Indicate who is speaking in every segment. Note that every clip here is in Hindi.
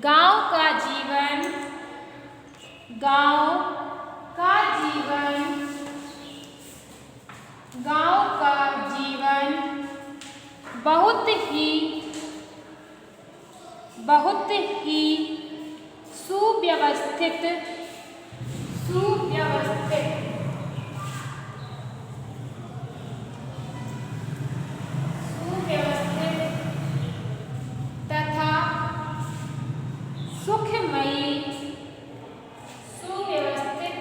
Speaker 1: गांव का जीवन, गांव का जीवन, गांव का जीवन बहुत ही सुव्यवस्थित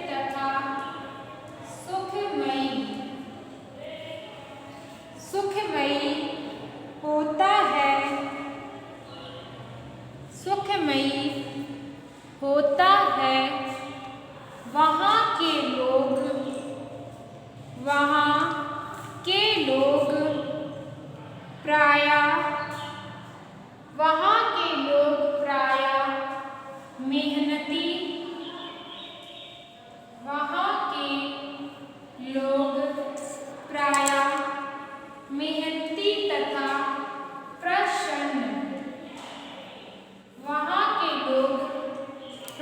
Speaker 1: तथा सुखमयी होता है, वहाँ के लोग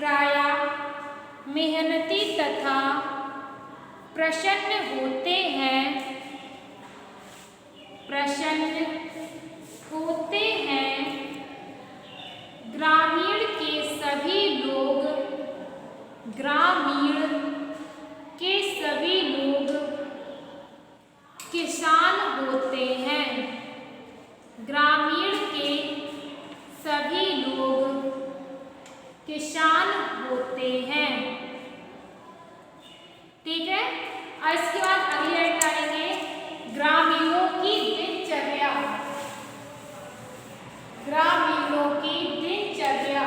Speaker 1: प्रायः मेहनती तथा प्रसन्न होते हैं। ग्रामीण के सभी लोग किसान होते हैं। ग्रामीण के सभी लोग किसान होते हैं। ठीक है, और इसके बाद अगली लाइन डालेंगे ग्रामीणों की दिनचर्या। ग्रामीणों की दिनचर्या,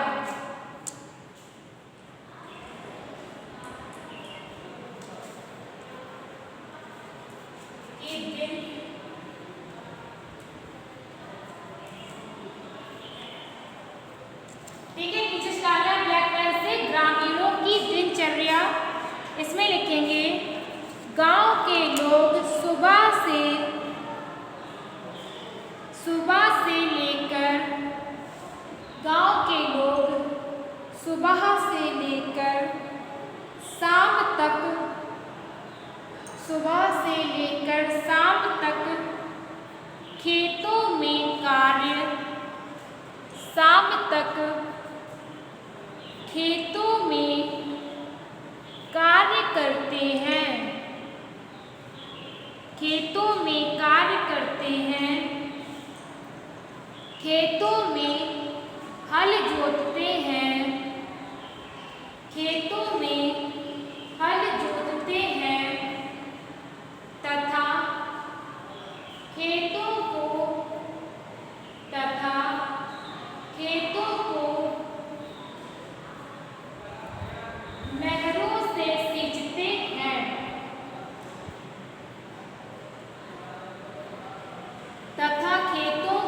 Speaker 1: ठीक है, नीचे डालना है ब्लैक पेन से ग्रामीणों की दिनचर्या। इसमें लिखेंगे गांव के लोग सुबह से लेकर शाम तक खेतों में कार्य करते हैं। खेतों में हल जोतते हैं। तथा खेतों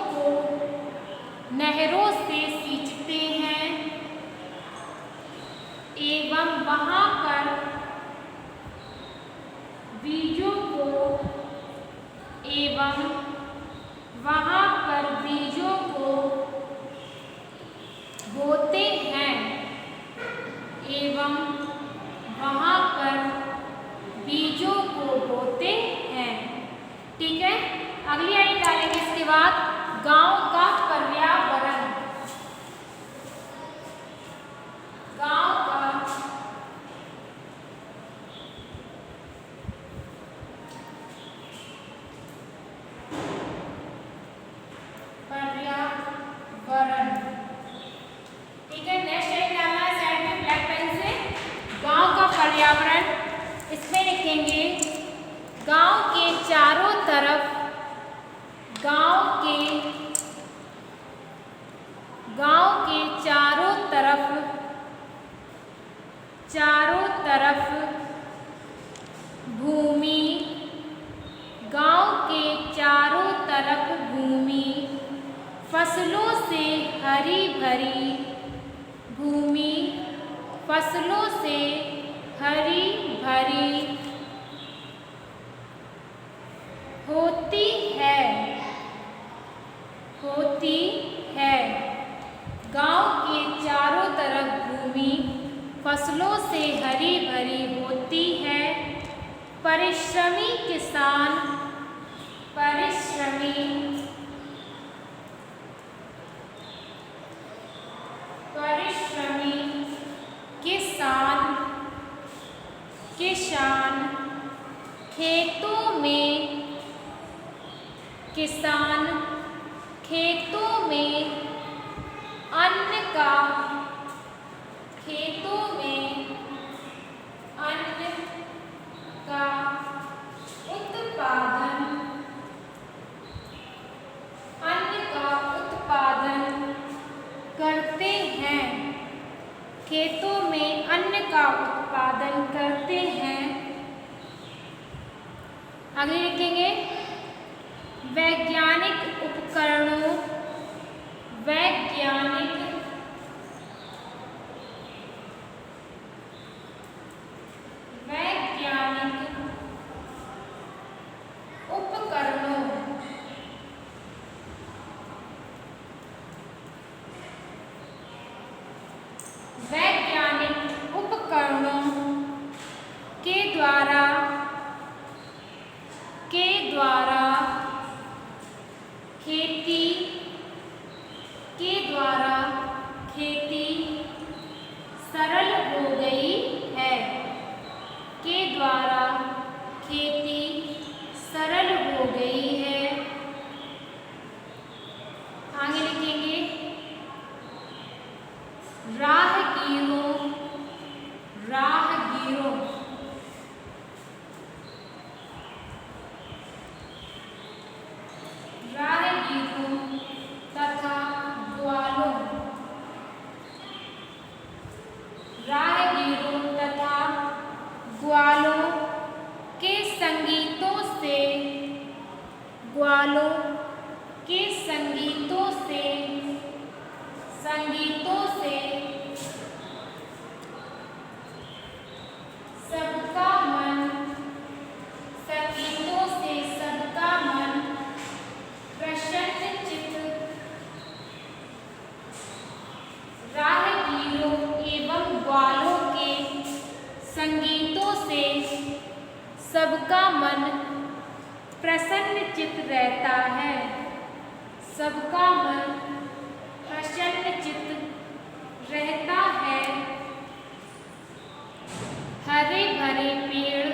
Speaker 1: को नहरों से सींचते हैं। एवं वहाँ पर बीजों को बोते हैं। ठीक है, अगली लाइन डालेंगे इसके बाद गांव का पर्यावरण। ठीक है, नेक्स्ट लाइन डालना है साइड में ब्लैक पेन से गांव का पर्यावरण। इसमें लिखेंगे गांव के चारों तरफ भूमि फसलों से हरी भरी होती है। गांव के फसलों से हरी भरी होती है। परिश्रमी किसान, परिश्रमी किसान, किसान खेतों में, किसान खेतों में अन्न का, खेतों में अन्न का उत्पादन, अन्न का उत्पादन करते हैं। खेतों में अन्न का उत्पादन करते हैं। आगे लिखेंगे वैज्ञानिक उपकरणों, वैज्ञानिक उपकरणों, वैज्ञानिक उपकरणों के द्वारा खेती, के द्वारा खेती सरल हो गई है। के द्वारा खेती सरल हो गई है। आगे लिखेंगे राहगीरों, राहगीरों राहगीरों तथा ग्वालों, राहगीरों तथा ग्वालों के संगीतों से, ग्वालों के संगीतों से, संगीतों से सबका मन, संगीतों से सबका मन प्रसन्नचित्त, राहगीरों एवं ग्वालों के संगीतों से सबका मन प्रसन्नचित्त रहता है। सबका मन प्रसन्नचित्त रहता है। हरे भरे पेड़,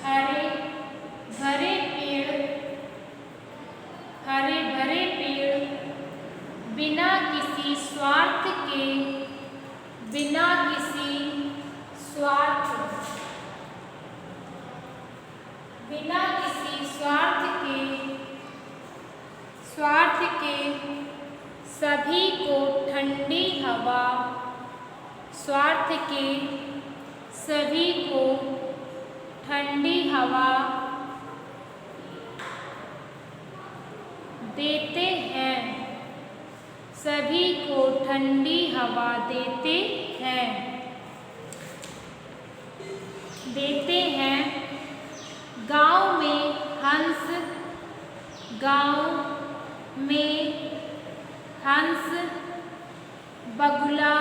Speaker 1: हरे भरे पेड़, हरे भरे पेड़ बिना किसी स्वार्थ के, बिना किसी स्वार्थ, बिना किसी स्वार्थ के सभी को ठंडी हवा, स्वार्थ के सभी को ठंडी हवा देते हैं। सभी को ठंडी हवा देते हैं, देते हैं। गांव में हंस, गांव में हंस बगुला,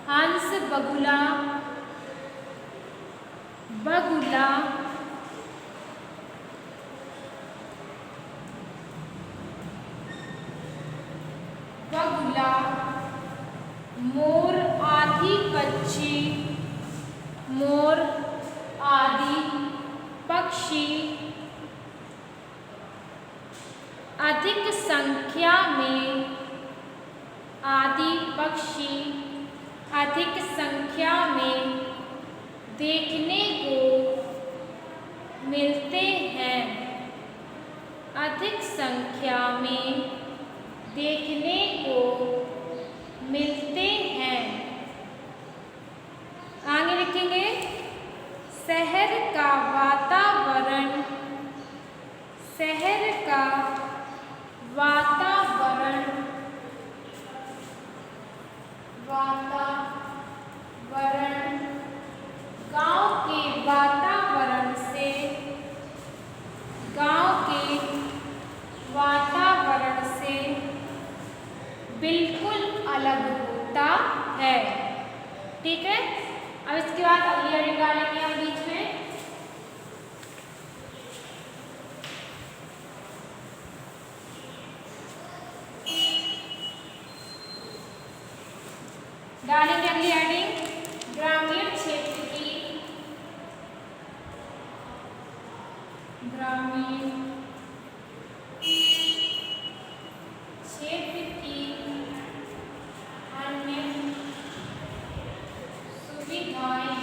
Speaker 1: हंस बगुला, बगुला बगुला मोर आदि पक्षी, मोर आदि पक्षी अधिक संख्या में, आदि पक्षी अधिक संख्या में देखने को मिलते हैं। अधिक संख्या में देखने को मिलते हैं। आगे लिखेंगे शहर का वातावरण, शहर का वातावरण, वातावरण गांव के वातावरण से, गांव के वातावरण से ठीक है। अब इसके बाद अगली हेडिंग डालेंगे हम बीच में, डालेंगे अगली हेडिंग ग्रामीण क्षेत्र की, ग्रामीण क्षेत्र की अन्य सुविधाएं।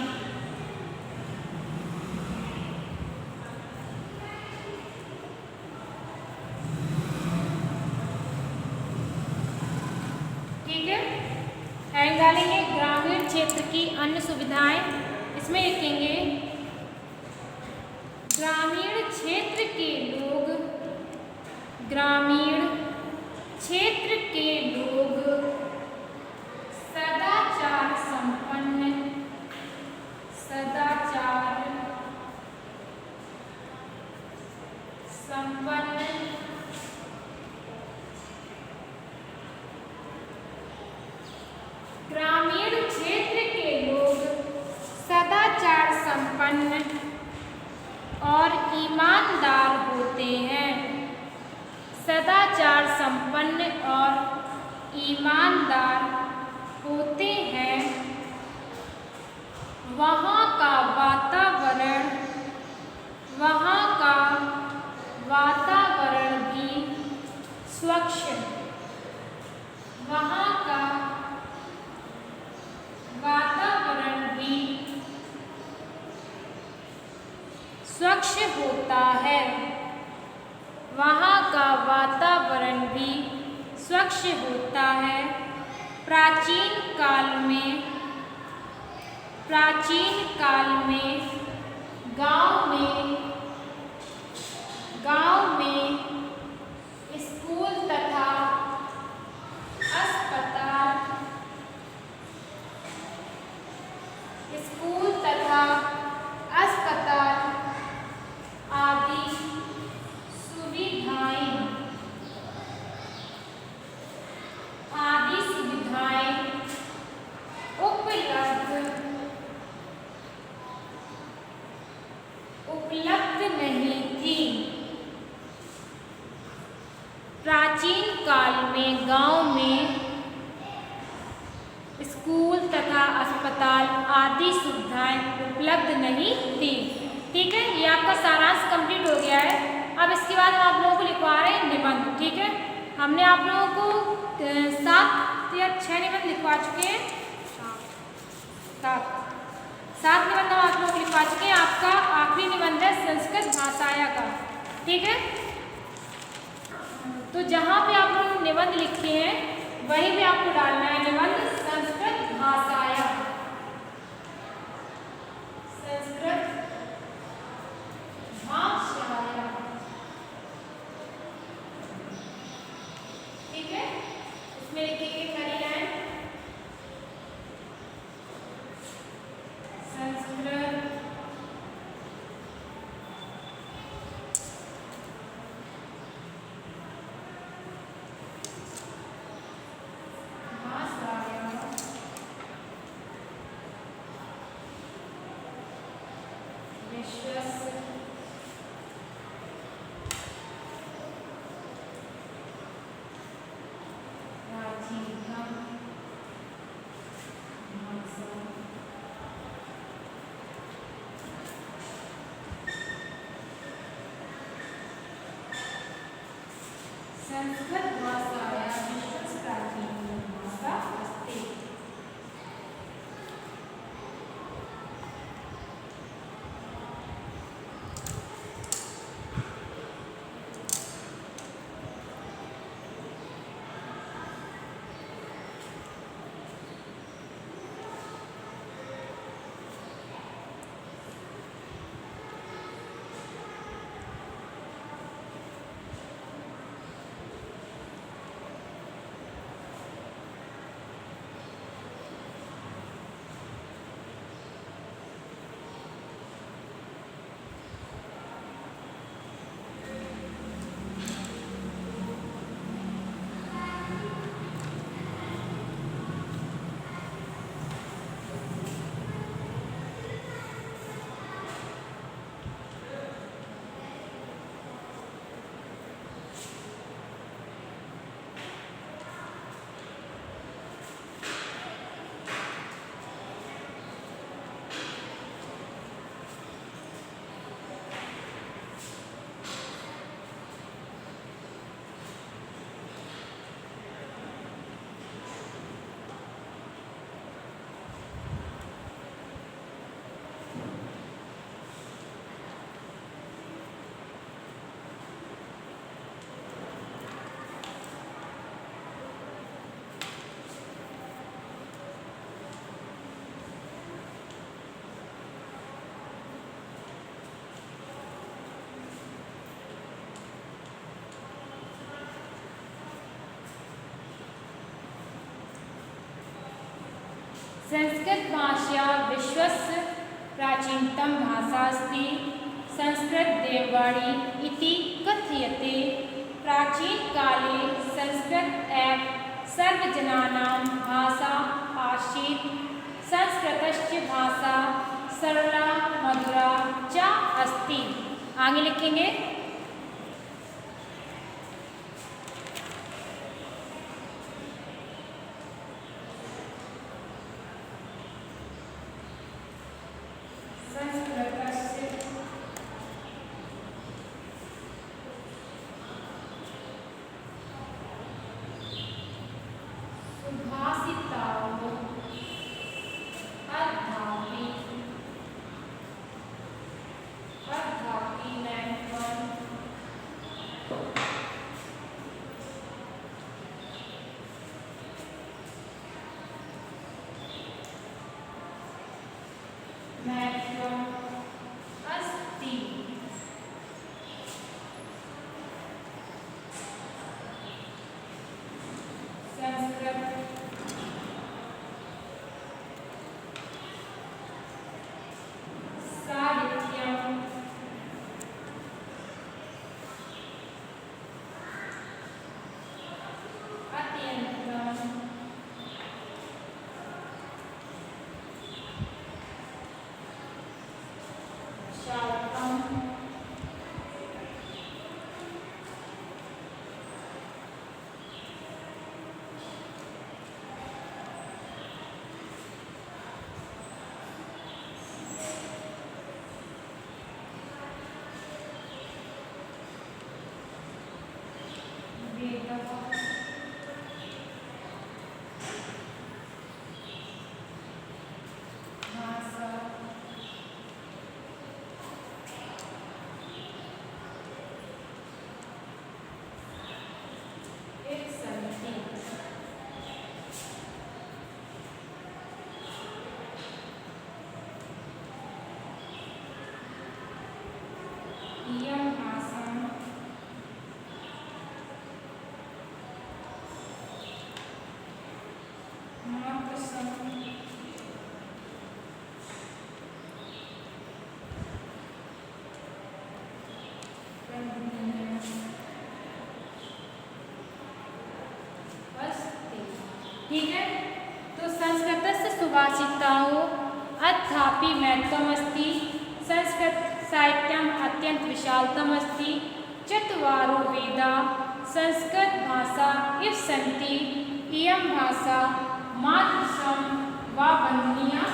Speaker 1: ठीक है, हेडिंग डालेंगे ग्रामीण क्षेत्र की अन्य सुविधाएं। इसमें लिखेंगे ग्रामीण क्षेत्र के लोग, ग्रामीण क्षेत्र के लोग सदाचार संपन्न, सदाचार संपन्न ग्रामीण क्षेत्र के लोग सदाचार संपन्न और ईमानदार होते हैं, सदाचार संपन्न और ईमानदार होते हैं। वहाँ का वातावरण, वहाँ का वातावरण भी स्वच्छ, वहाँ का वातावरण भी स्वच्छ होता है, वहाँ का वातावरण भी स्वच्छ होता है। प्राचीन काल में, प्राचीन काल में गांव में स्कूल तथा अस्पताल, स्कूल तथा अस्पताल आदि सुविधाएं उपलब्ध नहीं थी। प्राचीन काल में गांव में स्कूल तथा अस्पताल आदि सुविधाएं उपलब्ध नहीं थी। ठीक है, ये आपका सारांश कंप्लीट हो गया है। अब इसके बाद हम आप लोगों को लिखवा रहे हैं निबंध। ठीक है, हमने आप लोगों को 7 या 6 निबंध लिखवा चुके हैं, 7 निबंध हम आप लोगों को लिखवा चुके हैं। आपका आखिरी निबंध है संस्कृत भाषाया का। ठीक है, तो जहाँ पे आप लोग निबंध लिखे हैं वहीं पे आपको डालना है निबंध संस्कृत भाषाया, संस्कृत भाषाया। ठीक है, इसमें लिखेंगे पहली लाइन संस्कृत संस्कृत भाषाया विश्वस्य प्राचीना भाषा अस्ति। संस्कृत भाषा विश्वस्य प्राचीनतम भाषा अस्ति। संस्कृत देववाणी इति कथ्यते। प्राचीनकाले संस्कृत एव सर्वजनानां भाषा आसीत्। संस्कृतस्य भाषा सरला मधुरा च अस्ति। आगे लिखेंगे ठीक है। तो संस्कृतस्य सुभाषिताः अथापि महत्त्वमस्ति। संस्कृत साहित्यम् अत्यंत विशालतम अस्ति। चत्वारो वेदाः संस्कृत भाषा इव सन्ति। इयं भाषा मातृसम वा वन्दनीया